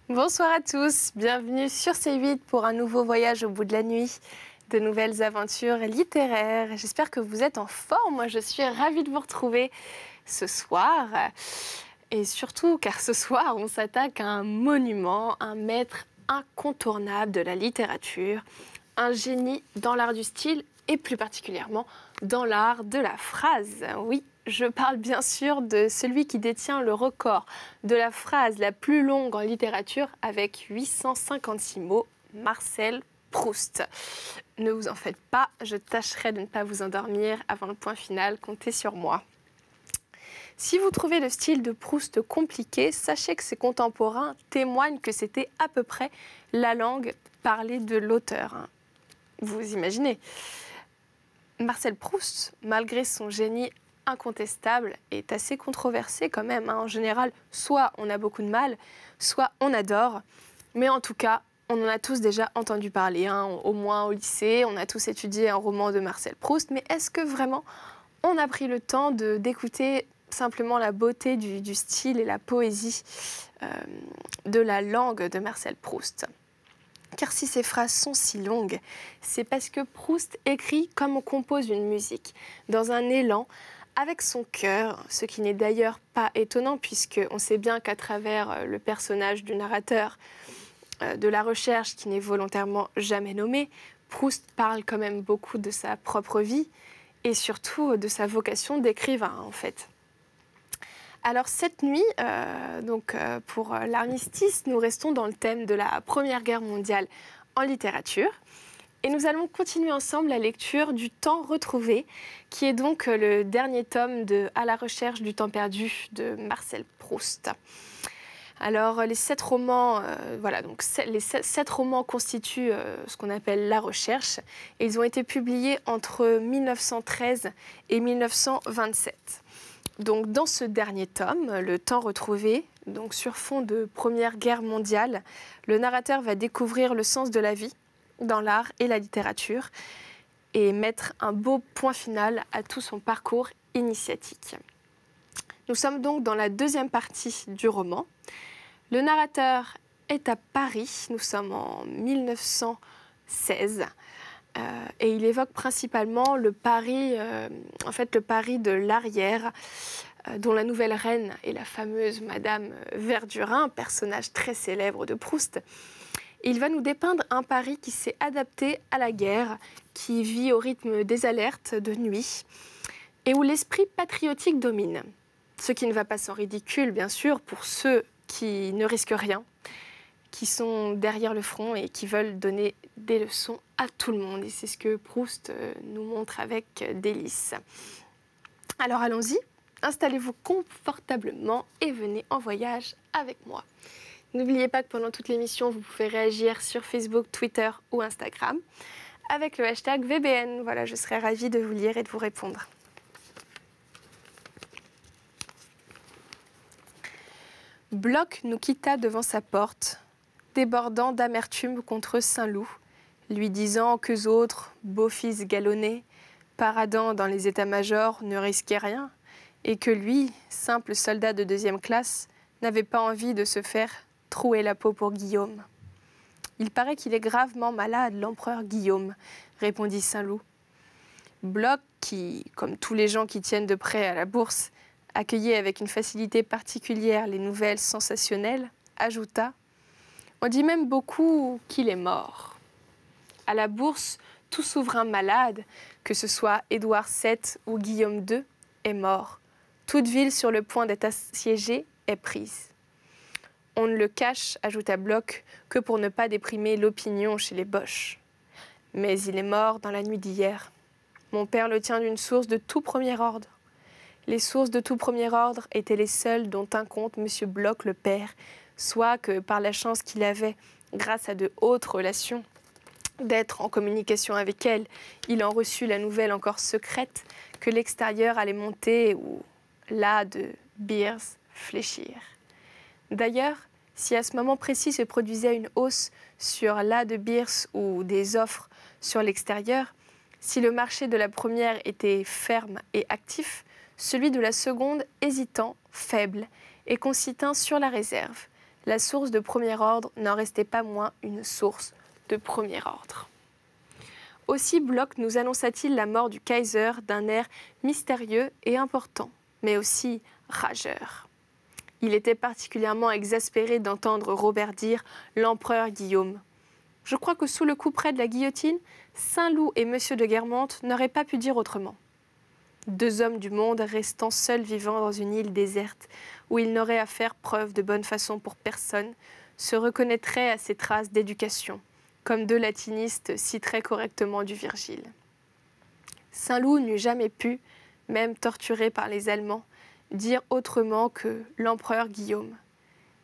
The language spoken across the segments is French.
Bonsoir à tous, bienvenue sur C8 pour un nouveau voyage au bout de la nuit, de nouvelles aventures littéraires. J'espère que vous êtes en forme, moi je suis ravie de vous retrouver ce soir. Et surtout car ce soir on s'attaque à un monument, un maître incontournable de la littérature, un génie dans l'art du style et plus particulièrement dans l'art de la phrase. Oui, je parle bien sûr de celui qui détient le record de la phrase la plus longue en littérature avec 856 mots, Marcel Proust. Ne vous en faites pas, je tâcherai de ne pas vous endormir avant le point final, comptez sur moi. Si vous trouvez le style de Proust compliqué, sachez que ses contemporains témoignent que c'était à peu près la langue parlée de l'auteur. Vous imaginez. Marcel Proust, malgré son génie incontestable, est assez controversé quand même. En général, soit on a beaucoup de mal, soit on adore. Mais en tout cas, on en a tous déjà entendu parler, au moins au lycée. On a tous étudié un roman de Marcel Proust. Mais est-ce que vraiment on a pris le temps d'écouter simplement la beauté du style et la poésie de la langue de Marcel Proust ? Car si ces phrases sont si longues, c'est parce que Proust écrit comme on compose une musique, dans un élan, avec son cœur, ce qui n'est d'ailleurs pas étonnant puisqu'on sait bien qu'à travers le personnage du narrateur, de la recherche qui n'est volontairement jamais nommée, Proust parle quand même beaucoup de sa propre vie et surtout de sa vocation d'écrivain en fait. Alors cette nuit, pour l'armistice, nous restons dans le thème de la Première Guerre mondiale en littérature. Et nous allons continuer ensemble la lecture du Temps retrouvé, qui est donc le dernier tome de À la recherche du temps perdu de Marcel Proust. Alors les 7 romans, les 7 romans constituent ce qu'on appelle La Recherche. Et ils ont été publiés entre 1913 et 1927. Donc, dans ce dernier tome, Le Temps retrouvé, donc sur fond de Première Guerre mondiale, le narrateur va découvrir le sens de la vie dans l'art et la littérature et mettre un beau point final à tout son parcours initiatique. Nous sommes donc dans la deuxième partie du roman. Le narrateur est à Paris, nous sommes en 1916. Et il évoque principalement le Paris de l'arrière, dont la nouvelle reine est la fameuse Madame Verdurin, personnage très célèbre de Proust. Et il va nous dépeindre un Paris qui s'est adapté à la guerre, qui vit au rythme des alertes de nuit, et où l'esprit patriotique domine. Ce qui ne va pas sans ridicule, bien sûr, pour ceux qui ne risquent rien, qui sont derrière le front et qui veulent donner des leçons à tout le monde. Et c'est ce que Proust nous montre avec délice. Alors allons-y, installez-vous confortablement et venez en voyage avec moi. N'oubliez pas que pendant toute l'émission, vous pouvez réagir sur Facebook, Twitter ou Instagram avec le hashtag VBN. Voilà, je serai ravie de vous lire et de vous répondre. Bloch nous quitta devant sa porte, débordant d'amertume contre Saint-Loup, lui disant qu'eux autres, beaux fils galonnés, paradant dans les états-majors, ne risquaient rien, et que lui, simple soldat de 2e classe, n'avait pas envie de se faire trouer la peau pour Guillaume. « Il paraît qu'il est gravement malade, l'empereur Guillaume, » répondit Saint-Loup. Bloch, qui, comme tous les gens qui tiennent de près à la bourse, accueillait avec une facilité particulière les nouvelles sensationnelles, ajouta « On dit même beaucoup qu'il est mort. » À la bourse, tout souverain malade, que ce soit Édouard VII ou Guillaume II, est mort. Toute ville sur le point d'être assiégée est prise. On ne le cache, ajouta Bloch, que pour ne pas déprimer l'opinion chez les Boches. Mais il est mort dans la nuit d'hier. Mon père le tient d'une source de tout premier ordre. Les sources de tout premier ordre étaient les seules dont tint compte M. Bloch le père, soit que par la chance qu'il avait, grâce à de hautes relations, d'être en communication avec elle, il en reçut la nouvelle encore secrète que l'extérieur allait monter ou là de Beers fléchir. D'ailleurs, si à ce moment précis se produisait une hausse sur l'A de Beers ou des offres sur l'extérieur, si le marché de la première était ferme et actif, celui de la seconde hésitant, faible et consistant sur la réserve. la source de premier ordre n'en restait pas moins une source de premier ordre. Aussi Bloch nous annonça-t-il la mort du Kaiser d'un air mystérieux et important, mais aussi rageur. Il était particulièrement exaspéré d'entendre Robert dire « l'empereur Guillaume ». Je crois que sous le couperet de la guillotine, Saint-Loup et M. de Guermantes n'auraient pas pu dire autrement. Deux hommes du monde restant seuls vivant dans une île déserte, où ils n'auraient à faire preuve de bonne façon pour personne, se reconnaîtraient à ces traces d'éducation, comme deux latinistes citeraient correctement du Virgile. Saint-Loup n'eût jamais pu, même torturé par les Allemands, dire autrement que l'empereur Guillaume.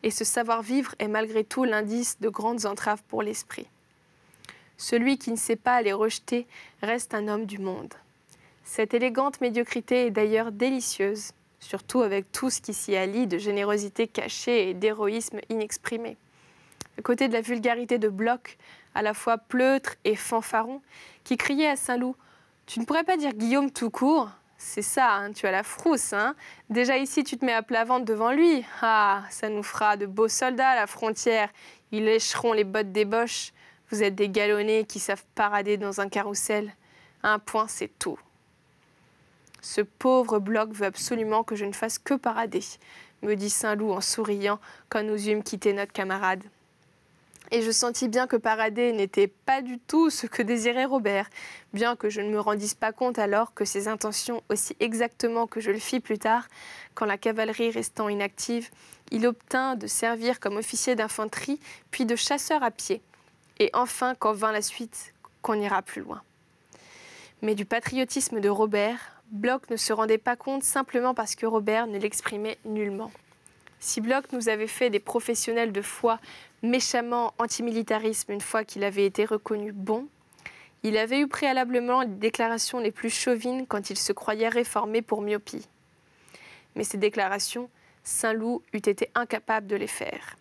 Et ce savoir-vivre est malgré tout l'indice de grandes entraves pour l'esprit. Celui qui ne sait pas les rejeter reste un homme du monde. Cette élégante médiocrité est d'ailleurs délicieuse, surtout avec tout ce qui s'y allie de générosité cachée et d'héroïsme inexprimé. À côté de la vulgarité de Bloch, à la fois pleutre et fanfaron, qui criait à Saint-Loup « Tu ne pourrais pas dire Guillaume tout court ? C'est ça, hein, tu as la frousse, hein. Déjà ici, tu te mets à plat ventre devant lui. Ah, ça nous fera de beaux soldats à la frontière. Ils lécheront les bottes des boches. Vous êtes des galonnés qui savent parader dans un carrousel. Un point, c'est tout. Ce pauvre Bloch veut absolument que je ne fasse que parader, me dit Saint-Loup en souriant quand nous eûmes quitté notre camarade. Et je sentis bien que parader n'était pas du tout ce que désirait Robert, bien que je ne me rendisse pas compte alors que ses intentions, aussi exactement que je le fis plus tard, quand la cavalerie restant inactive, il obtint de servir comme officier d'infanterie, puis de chasseur à pied, et enfin, quand vint la suite, qu'on ira plus loin. Mais du patriotisme de Robert, Bloch ne se rendait pas compte simplement parce que Robert ne l'exprimait nullement. Si Bloch nous avait fait des professionnels de foi méchamment antimilitarisme une fois qu'il avait été reconnu bon, il avait eu préalablement les déclarations les plus chauvines quand il se croyait réformé pour myopie. Mais ces déclarations, Saint-Loup eût été incapable de les faire.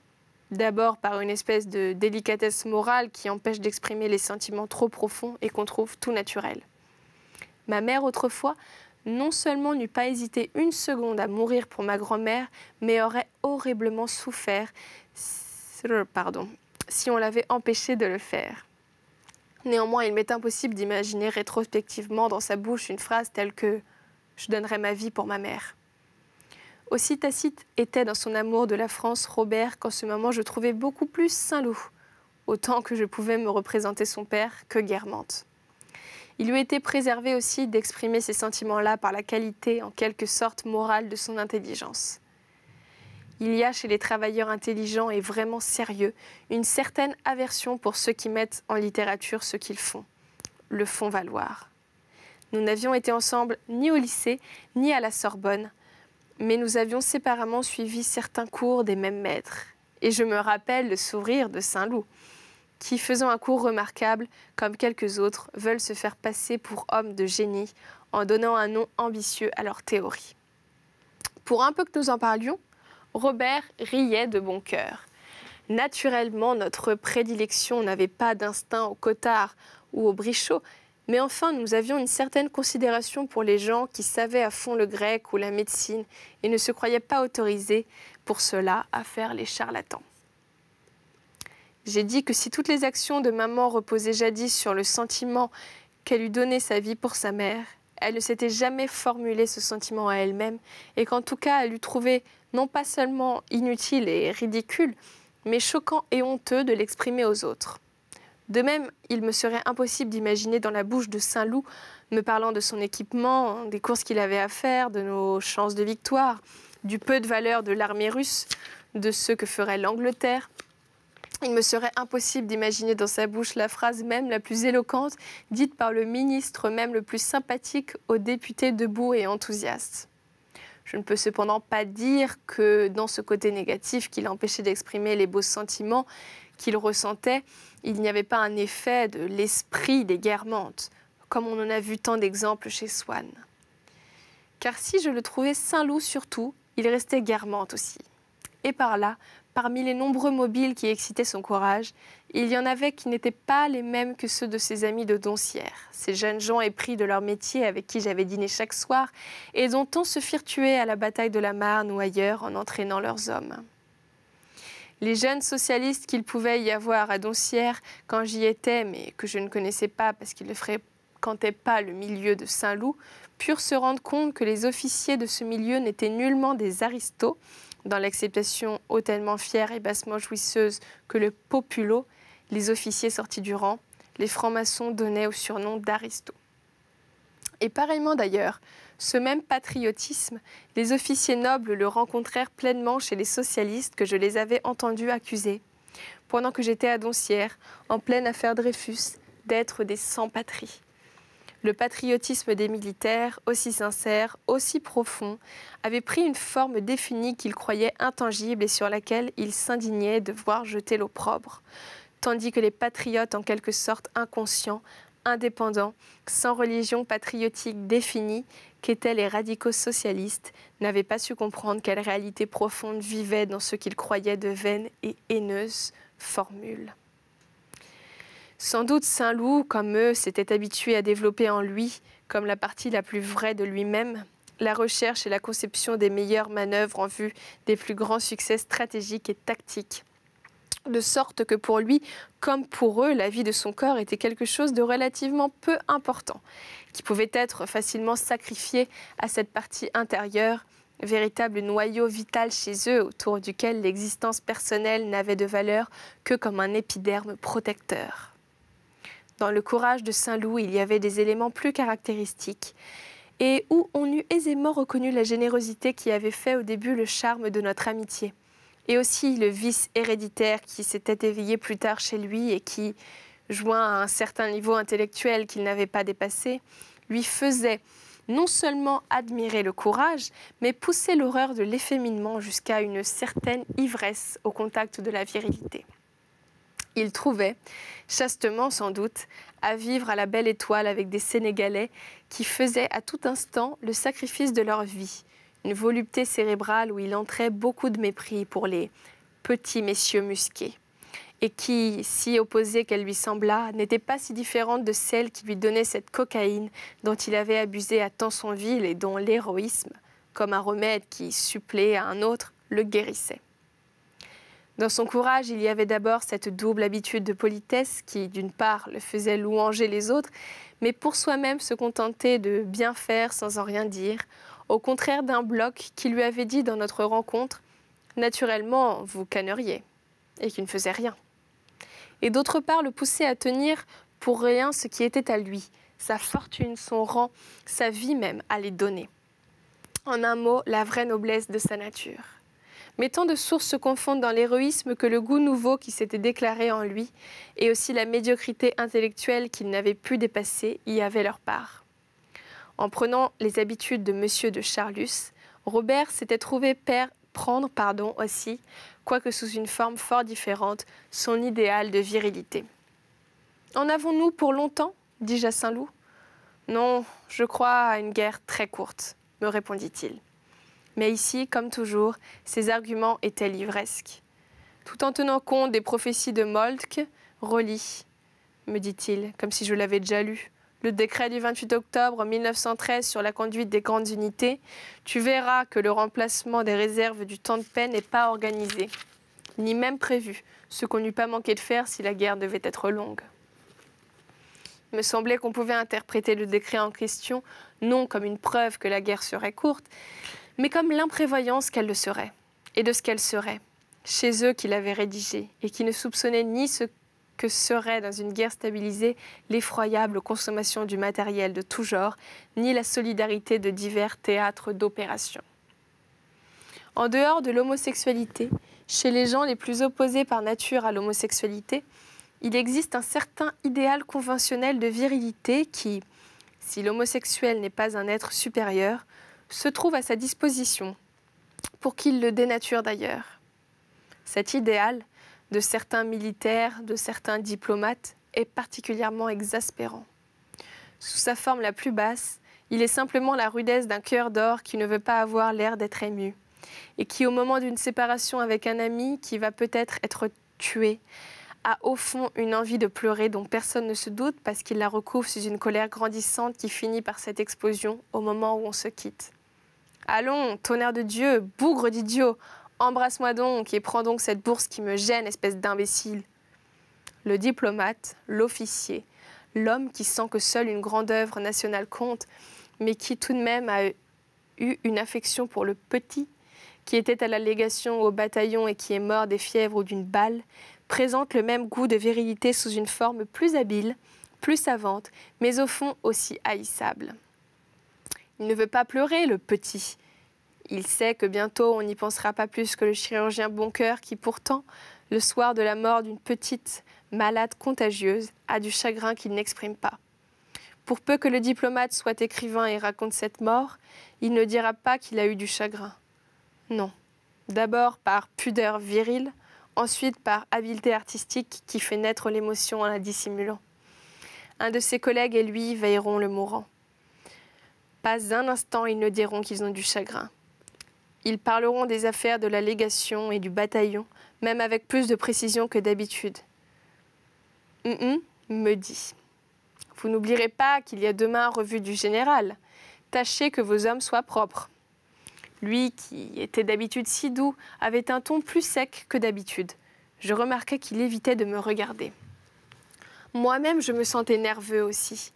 D'abord par une espèce de délicatesse morale qui empêche d'exprimer les sentiments trop profonds et qu'on trouve tout naturels. Ma mère autrefois, non seulement n'eût pas hésité une seconde à mourir pour ma grand-mère, mais aurait horriblement souffert si on l'avait empêché de le faire. Néanmoins, il m'est impossible d'imaginer rétrospectivement dans sa bouche une phrase telle que « je donnerais ma vie pour ma mère ». Aussi tacite était dans son amour de la France Robert qu'en ce moment je trouvais beaucoup plus Saint-Loup, autant que je pouvais me représenter son père que Guermantes. Il lui était préservé aussi d'exprimer ces sentiments-là par la qualité, en quelque sorte morale, de son intelligence. Il y a chez les travailleurs intelligents et vraiment sérieux une certaine aversion pour ceux qui mettent en littérature ce qu'ils font, le font valoir. Nous n'avions été ensemble ni au lycée, ni à la Sorbonne, mais nous avions séparément suivi certains cours des mêmes maîtres. Et je me rappelle le sourire de Saint-Loup, qui, faisant un cours remarquable, comme quelques autres, veulent se faire passer pour hommes de génie en donnant un nom ambitieux à leur théorie. Pour un peu que nous en parlions, Robert riait de bon cœur. Naturellement, notre prédilection n'avait pas d'instinct au cotard ou au brichot, mais enfin, nous avions une certaine considération pour les gens qui savaient à fond le grec ou la médecine et ne se croyaient pas autorisés, pour cela, à faire les charlatans. J'ai dit que si toutes les actions de maman reposaient jadis sur le sentiment qu'elle eût donné sa vie pour sa mère, elle ne s'était jamais formulé ce sentiment à elle-même et qu'en tout cas, elle eût trouvé non pas seulement inutile et ridicule, mais choquant et honteux de l'exprimer aux autres. De même, il me serait impossible d'imaginer dans la bouche de Saint-Loup, me parlant de son équipement, des courses qu'il avait à faire, de nos chances de victoire, du peu de valeur de l'armée russe, de ce que ferait l'Angleterre. Il me serait impossible d'imaginer dans sa bouche la phrase même la plus éloquente, dite par le ministre même le plus sympathique aux députés debout et enthousiastes. Je ne peux cependant pas dire que dans ce côté négatif qui l'empêchait d'exprimer les beaux sentiments qu'il ressentait, il n'y avait pas un effet de l'esprit des Guermantes, comme on en a vu tant d'exemples chez Swann. Car si je le trouvais Saint-Loup surtout, il restait Guermantes aussi. Et par là, parmi les nombreux mobiles qui excitaient son courage, il y en avait qui n'étaient pas les mêmes que ceux de ses amis de Doncières, ces jeunes gens épris de leur métier avec qui j'avais dîné chaque soir et dont on se firent tuer à la bataille de la Marne ou ailleurs en entraînant leurs hommes. Les jeunes socialistes qu'il pouvait y avoir à Doncières quand j'y étais, mais que je ne connaissais pas parce qu'ils ne fréquentaient pas le milieu de Saint-Loup, purent se rendre compte que les officiers de ce milieu n'étaient nullement des aristos, dans l'acceptation hautement fière et bassement jouisseuse que le populo, les officiers sortis du rang, les francs-maçons donnaient au surnom d'aristos. Et pareillement d'ailleurs, ce même patriotisme, les officiers nobles le rencontrèrent pleinement chez les socialistes que je les avais entendus accuser, pendant que j'étais à Doncières, en pleine affaire Dreyfus, d'être des sans-patrie. Le patriotisme des militaires, aussi sincère, aussi profond, avait pris une forme définie qu'ils croyaient intangible et sur laquelle ils s'indignaient de voir jeter l'opprobre, tandis que les patriotes en quelque sorte inconscients, indépendants, sans religion patriotique définie, qu'étaient les radicaux socialistes, n'avaient pas su comprendre quelle réalité profonde vivait dans ce qu'ils croyaient de vaines et haineuses formules. Sans doute Saint-Loup, comme eux, s'était habitué à développer en lui, comme la partie la plus vraie de lui-même, la recherche et la conception des meilleures manœuvres en vue des plus grands succès stratégiques et tactiques. De sorte que pour lui, comme pour eux, la vie de son corps était quelque chose de relativement peu important, qui pouvait être facilement sacrifié à cette partie intérieure, véritable noyau vital chez eux, autour duquel l'existence personnelle n'avait de valeur que comme un épiderme protecteur. Dans le courage de Saint-Loup, il y avait des éléments plus caractéristiques, et où on eût aisément reconnu la générosité qui avait fait au début le charme de notre amitié, et aussi le vice héréditaire qui s'était éveillé plus tard chez lui et qui, joint à un certain niveau intellectuel qu'il n'avait pas dépassé, lui faisait non seulement admirer le courage, mais pousser l'horreur de l'efféminement jusqu'à une certaine ivresse au contact de la virilité. Il trouvait, chastement sans doute, à vivre à la belle étoile avec des Sénégalais qui faisaient à tout instant le sacrifice de leur vie, une volupté cérébrale où il entrait beaucoup de mépris pour les petits messieurs musqués, et qui, si opposée qu'elle lui sembla, n'était pas si différente de celle qui lui donnait cette cocaïne dont il avait abusé à Tansonville et dont l'héroïsme, comme un remède qui supplée à un autre, le guérissait. Dans son courage, il y avait d'abord cette double habitude de politesse qui, d'une part, le faisait louanger les autres, mais pour soi-même se contenter de bien faire sans en rien dire, au contraire d'un Bloch qui lui avait dit dans notre rencontre « Naturellement, vous canneriez », et qui ne faisait rien. Et d'autre part, le pousser à tenir pour rien ce qui était à lui, sa fortune, son rang, sa vie même, à les donner. En un mot, la vraie noblesse de sa nature. Mais tant de sources se confondent dans l'héroïsme que le goût nouveau qui s'était déclaré en lui et aussi la médiocrité intellectuelle qu'il n'avait pu dépasser y avaient leur part. En prenant les habitudes de Monsieur de Charlus, Robert s'était trouvé prendre aussi, quoique sous une forme fort différente, son idéal de virilité. « En avons-nous pour longtemps » dis-je à Saint-Loup. « Non, je crois à une guerre très courte, » me répondit-il. Mais ici, comme toujours, ses arguments étaient livresques. Tout en tenant compte des prophéties de Moltke, relis, me dit-il, comme si je l'avais déjà lu, le décret du 28 octobre 1913 sur la conduite des grandes unités, tu verras que le remplacement des réserves du temps de paix n'est pas organisé, ni même prévu, ce qu'on n'eût pas manqué de faire si la guerre devait être longue. Il me semblait qu'on pouvait interpréter le décret en question non comme une preuve que la guerre serait courte, mais comme l'imprévoyance qu'elle le serait, et de ce qu'elle serait, chez eux qui l'avaient rédigé, et qui ne soupçonnaient ni ce que serait dans une guerre stabilisée l'effroyable consommation du matériel de tout genre, ni la solidarité de divers théâtres d'opération. En dehors de l'homosexualité, chez les gens les plus opposés par nature à l'homosexualité, il existe un certain idéal conventionnel de virilité qui, si l'homosexuel n'est pas un être supérieur, se trouve à sa disposition, pour qu'il le dénature d'ailleurs. Cet idéal, de certains militaires, de certains diplomates, est particulièrement exaspérant. Sous sa forme la plus basse, il est simplement la rudesse d'un cœur d'or qui ne veut pas avoir l'air d'être ému, et qui, au moment d'une séparation avec un ami qui va peut-être être tué, a au fond une envie de pleurer dont personne ne se doute parce qu'il la recouvre sous une colère grandissante qui finit par cette explosion au moment où on se quitte. « Allons, tonnerre de Dieu, bougre d'idiot, Embrasse-moi donc et prends donc cette bourse qui me gêne, espèce d'imbécile. Le diplomate, l'officier, l'homme qui sent que seule une grande œuvre nationale compte, mais qui tout de même a eu une affection pour le petit, qui était à la légation au bataillon et qui est mort des fièvres ou d'une balle, présente le même goût de virilité sous une forme plus habile, plus savante, mais au fond aussi haïssable. Il ne veut pas pleurer, le petit. Il sait que bientôt on n'y pensera pas plus que le chirurgien Boncoeur qui pourtant, le soir de la mort d'une petite malade contagieuse, a du chagrin qu'il n'exprime pas. Pour peu que le diplomate soit écrivain et raconte cette mort, il ne dira pas qu'il a eu du chagrin. Non. D'abord par pudeur virile, ensuite par habileté artistique qui fait naître l'émotion en la dissimulant. Un de ses collègues et lui veilleront le mourant. Pas un instant ils ne diront qu'ils ont du chagrin. Ils parleront des affaires de la légation et du bataillon, même avec plus de précision que d'habitude. Me dit. Vous n'oublierez pas qu'il y a demain revue du général. Tâchez que vos hommes soient propres. Lui, qui était d'habitude si doux, avait un ton plus sec que d'habitude. Je remarquai qu'il évitait de me regarder. Moi-même, je me sentais nerveux aussi.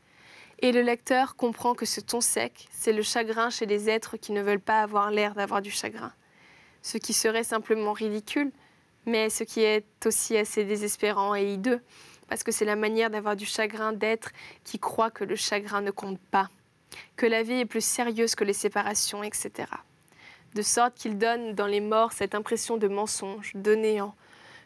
Et le lecteur comprend que ce ton sec, c'est le chagrin chez les êtres qui ne veulent pas avoir l'air d'avoir du chagrin. Ce qui serait simplement ridicule, mais ce qui est aussi assez désespérant et hideux, parce que c'est la manière d'avoir du chagrin d'êtres qui croient que le chagrin ne compte pas, que la vie est plus sérieuse que les séparations, etc. De sorte qu'il donne dans les morts cette impression de mensonge, de néant,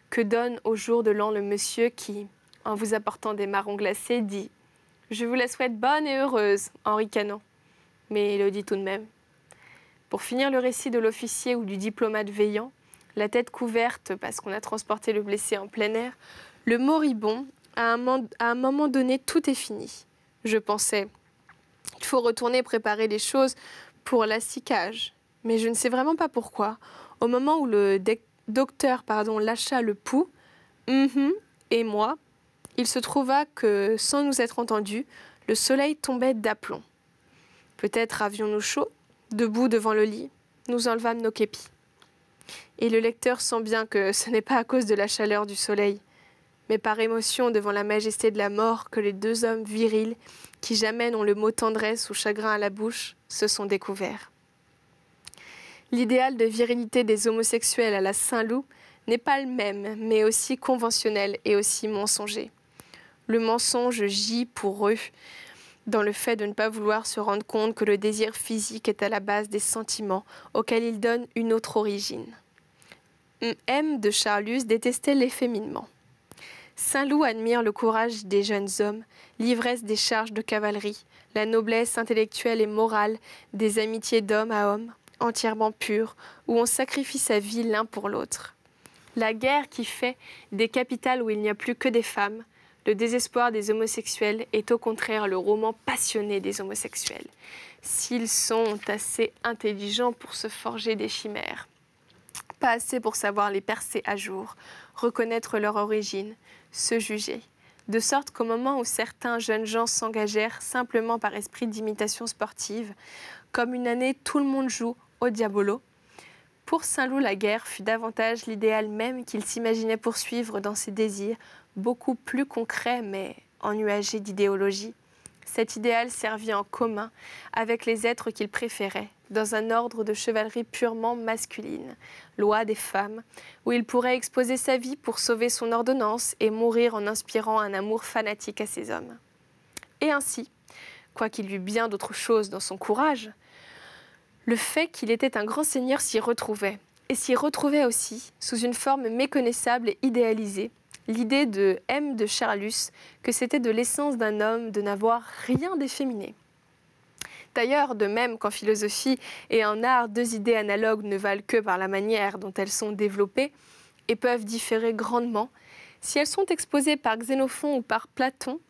que donne au jour de l'an le monsieur qui, en vous apportant des marrons glacés, dit « Je vous la souhaite bonne et heureuse » en ricanant. Mais il le dit tout de même. Pour finir le récit de l'officier ou du diplomate veillant, la tête couverte parce qu'on a transporté le blessé en plein air, le moribond, à un moment donné, tout est fini. Je pensais, il faut retourner préparer les choses pour l'assicage. Mais je ne sais vraiment pas pourquoi. Au moment où le docteur lâcha le pouls, et moi, il se trouva que, sans nous être entendus, le soleil tombait d'aplomb. Peut-être avions-nous chaud, debout devant le lit, nous enlevâmes nos képis. Et le lecteur sent bien que ce n'est pas à cause de la chaleur du soleil, mais par émotion devant la majesté de la mort que les deux hommes virils, qui jamais n'ont le mot tendresse ou chagrin à la bouche, se sont découverts. L'idéal de virilité des homosexuels à la Saint-Loup n'est pas le même, mais aussi conventionnel et aussi mensonger. Le mensonge gît pour eux dans le fait de ne pas vouloir se rendre compte que le désir physique est à la base des sentiments auxquels ils donnent une autre origine. M. de Charlus détestait l'efféminement. Saint-Loup admire le courage des jeunes hommes, l'ivresse des charges de cavalerie, la noblesse intellectuelle et morale des amitiés d'homme à homme, entièrement pures, où on sacrifie sa vie l'un pour l'autre. La guerre qui fait des capitales où il n'y a plus que des femmes, le désespoir des homosexuels est au contraire le roman passionné des homosexuels, s'ils sont assez intelligents pour se forger des chimères. Pas assez pour savoir les percer à jour, reconnaître leur origine, se juger. De sorte qu'au moment où certains jeunes gens s'engagèrent simplement par esprit d'imitation sportive, comme une année tout le monde joue au diabolo, pour Saint-Loup la guerre fut davantage l'idéal même qu'il s'imaginait poursuivre dans ses désirs, beaucoup plus concrets mais ennuagés d'idéologie. Cet idéal servit en commun avec les êtres qu'il préférait, dans un ordre de chevalerie purement masculine, loi des femmes, où il pourrait exposer sa vie pour sauver son ordonnance et mourir en inspirant un amour fanatique à ses hommes. Et ainsi, quoiqu'il eût bien d'autres choses dans son courage, le fait qu'il était un grand seigneur s'y retrouvait, et s'y retrouvait aussi, sous une forme méconnaissable et idéalisée, l'idée de M. de Charlus que c'était de l'essence d'un homme de n'avoir rien d'efféminé. D'ailleurs, de même qu'en philosophie et en art, deux idées analogues ne valent que par la manière dont elles sont développées et peuvent différer grandement, si elles sont exposées par Xénophon ou par Platon.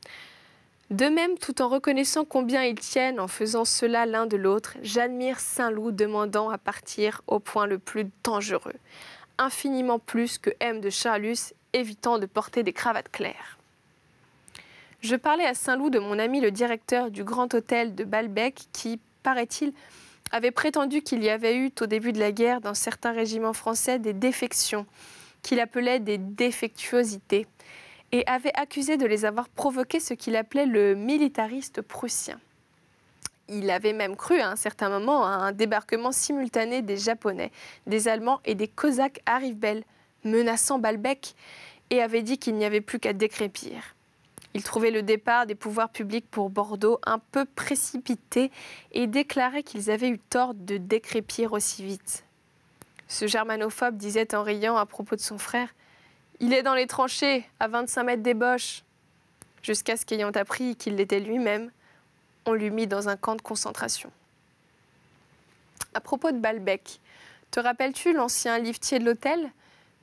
De même, tout en reconnaissant combien ils tiennent en faisant cela l'un de l'autre, j'admire Saint-Loup demandant à partir au point le plus dangereux, infiniment plus que M. de Charlus évitant de porter des cravates claires. Je parlais à Saint-Loup de mon ami le directeur du grand hôtel de Balbec qui, paraît-il, avait prétendu qu'il y avait eu, au début de la guerre, dans certains régiments français, des défections, qu'il appelait des défectuosités, et avait accusé de les avoir provoquées ce qu'il appelait le militariste prussien. Il avait même cru à un certain moment à un débarquement simultané des Japonais, des Allemands et des Cosaques à Rivebelle, menaçant Balbec, et avait dit qu'il n'y avait plus qu'à décrépir. Il trouvait le départ des pouvoirs publics pour Bordeaux un peu précipité et déclarait qu'ils avaient eu tort de décrépir aussi vite. Ce germanophobe disait en riant à propos de son frère « Il est dans les tranchées, à 25 mètres des Boches », jusqu'à ce qu'ayant appris qu'il l'était lui-même, on l'eût mis dans un camp de concentration. À propos de Balbec, te rappelles-tu l'ancien liftier de l'hôtel ?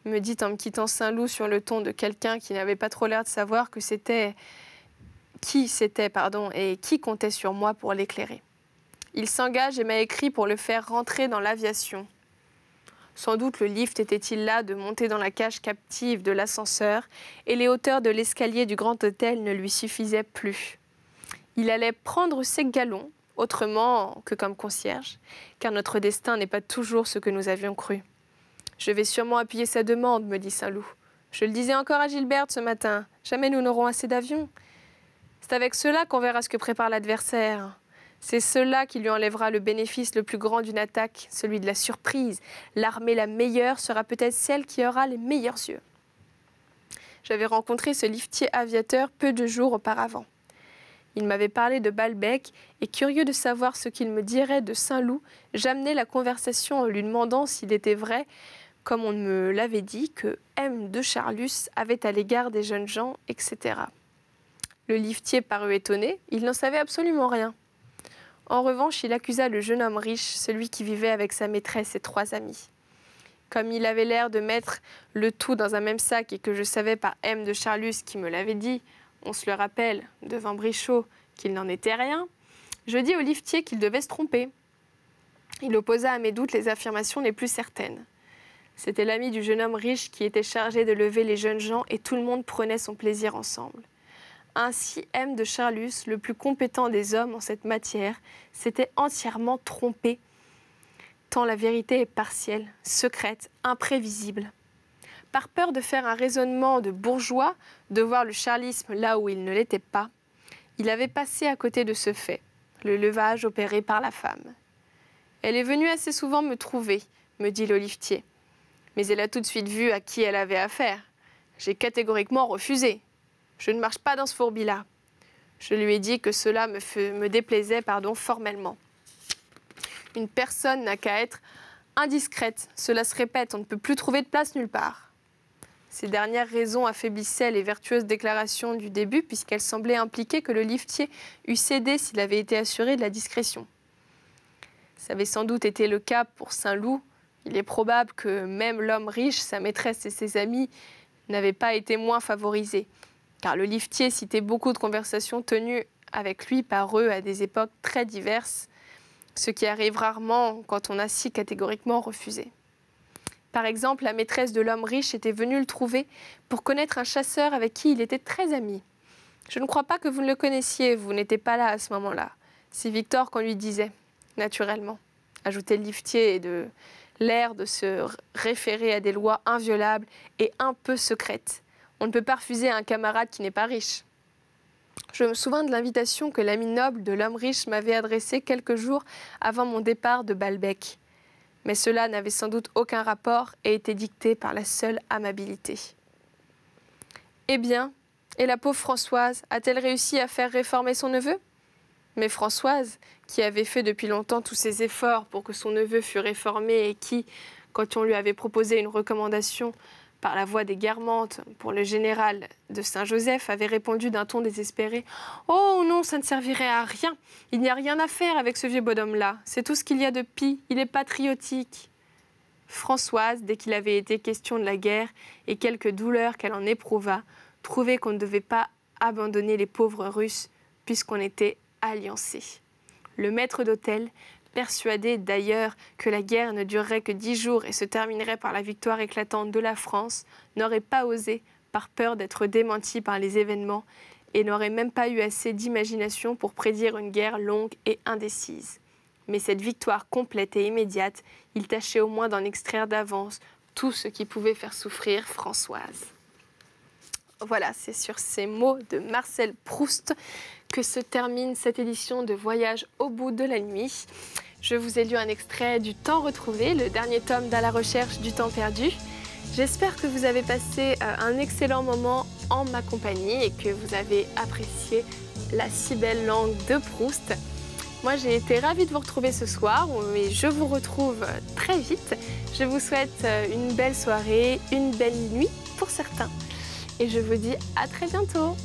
Me dit en me quittant Saint-Loup sur le ton de quelqu'un qui n'avait pas trop l'air de savoir que qui c'était et qui comptait sur moi pour l'éclairer. Il s'engage et m'a écrit pour le faire rentrer dans l'aviation. Sans doute le lift était-il là de monter dans la cage captive de l'ascenseur et les hauteurs de l'escalier du grand hôtel ne lui suffisaient plus. Il allait prendre ses galons, autrement que comme concierge, car notre destin n'est pas toujours ce que nous avions cru. Je vais sûrement appuyer sa demande, me dit Saint-Loup. Je le disais encore à Gilberte ce matin, jamais nous n'aurons assez d'avions. C'est avec cela qu'on verra ce que prépare l'adversaire. C'est cela qui lui enlèvera le bénéfice le plus grand d'une attaque, celui de la surprise. L'armée la meilleure sera peut-être celle qui aura les meilleurs yeux. J'avais rencontré ce liftier aviateur peu de jours auparavant. Il m'avait parlé de Balbec et, curieux de savoir ce qu'il me dirait de Saint-Loup, j'amenai la conversation en lui demandant s'il était vrai, comme on me l'avait dit, que M. de Charlus avait à l'égard des jeunes gens, etc. Le liftier parut étonné, il n'en savait absolument rien. En revanche, il accusa le jeune homme riche, celui qui vivait avec sa maîtresse et 3 amis. Comme il avait l'air de mettre le tout dans un même sac et que je savais par M. de Charlus qui me l'avait dit, on se le rappelle, devant Brichot, qu'il n'en était rien, je dis au liftier qu'il devait se tromper. Il opposa à mes doutes les affirmations les plus certaines. C'était l'ami du jeune homme riche qui était chargé de lever les jeunes gens et tout le monde prenait son plaisir ensemble. Ainsi, M. de Charlus, le plus compétent des hommes en cette matière, s'était entièrement trompé, tant la vérité est partielle, secrète, imprévisible. Par peur de faire un raisonnement de bourgeois, de voir le charlisme là où il ne l'était pas, il avait passé à côté de ce fait, le levage opéré par la femme. Elle est venue assez souvent me trouver, me dit le liftier. Mais elle a tout de suite vu à qui elle avait affaire. J'ai catégoriquement refusé. Je ne marche pas dans ce fourbi-là. Je lui ai dit que cela me déplaisait formellement. Une personne n'a qu'à être indiscrète. Cela se répète, on ne peut plus trouver de place nulle part. Ces dernières raisons affaiblissaient les vertueuses déclarations du début puisqu'elles semblaient impliquer que le liftier eût cédé s'il avait été assuré de la discrétion. Ça avait sans doute été le cas pour Saint-Loup. Il est probable que même l'homme riche, sa maîtresse et ses amis n'avaient pas été moins favorisés, car le liftier citait beaucoup de conversations tenues avec lui par eux à des époques très diverses, ce qui arrive rarement quand on a si catégoriquement refusé. Par exemple, la maîtresse de l'homme riche était venue le trouver pour connaître un chasseur avec qui il était très ami. Je ne crois pas que vous ne le connaissiez, vous n'étiez pas là à ce moment-là. C'est Victor qu'on lui disait, naturellement, ajoutait le liftier et de l'air de se référer à des lois inviolables et un peu secrètes. On ne peut pas refuser à un camarade qui n'est pas riche. Je me souviens de l'invitation que l'ami noble de l'homme riche m'avait adressée quelques jours avant mon départ de Balbec. Mais cela n'avait sans doute aucun rapport et était dicté par la seule amabilité. Eh bien, et la pauvre Françoise, a-t-elle réussi à faire réformer son neveu ? Mais Françoise, qui avait fait depuis longtemps tous ses efforts pour que son neveu fût réformé et qui, quand on lui avait proposé une recommandation par la voix des Guermantes pour le général de Saint-Joseph, avait répondu d'un ton désespéré « Oh non, ça ne servirait à rien. Il n'y a rien à faire avec ce vieux bonhomme-là. C'est tout ce qu'il y a de pis. Il est patriotique. » Françoise, dès qu'il avait été question de la guerre et quelques douleurs qu'elle en éprouva, trouvait qu'on ne devait pas abandonner les pauvres Russes puisqu'on était alliancés. Le maître d'hôtel, persuadé d'ailleurs que la guerre ne durerait que 10 jours et se terminerait par la victoire éclatante de la France, n'aurait pas osé, par peur d'être démenti par les événements, et n'aurait même pas eu assez d'imagination pour prédire une guerre longue et indécise. Mais cette victoire complète et immédiate, il tâchait au moins d'en extraire d'avance tout ce qui pouvait faire souffrir Françoise. Voilà, c'est sur ces mots de Marcel Proust que se termine cette édition de Voyage au bout de la nuit. Je vous ai lu un extrait du Temps retrouvé, le dernier tome d'À la recherche du temps perdu. J'espère que vous avez passé un excellent moment en ma compagnie et que vous avez apprécié la si belle langue de Proust. Moi, j'ai été ravie de vous retrouver ce soir et je vous retrouve très vite. Je vous souhaite une belle soirée, une belle nuit pour certains. Et je vous dis à très bientôt.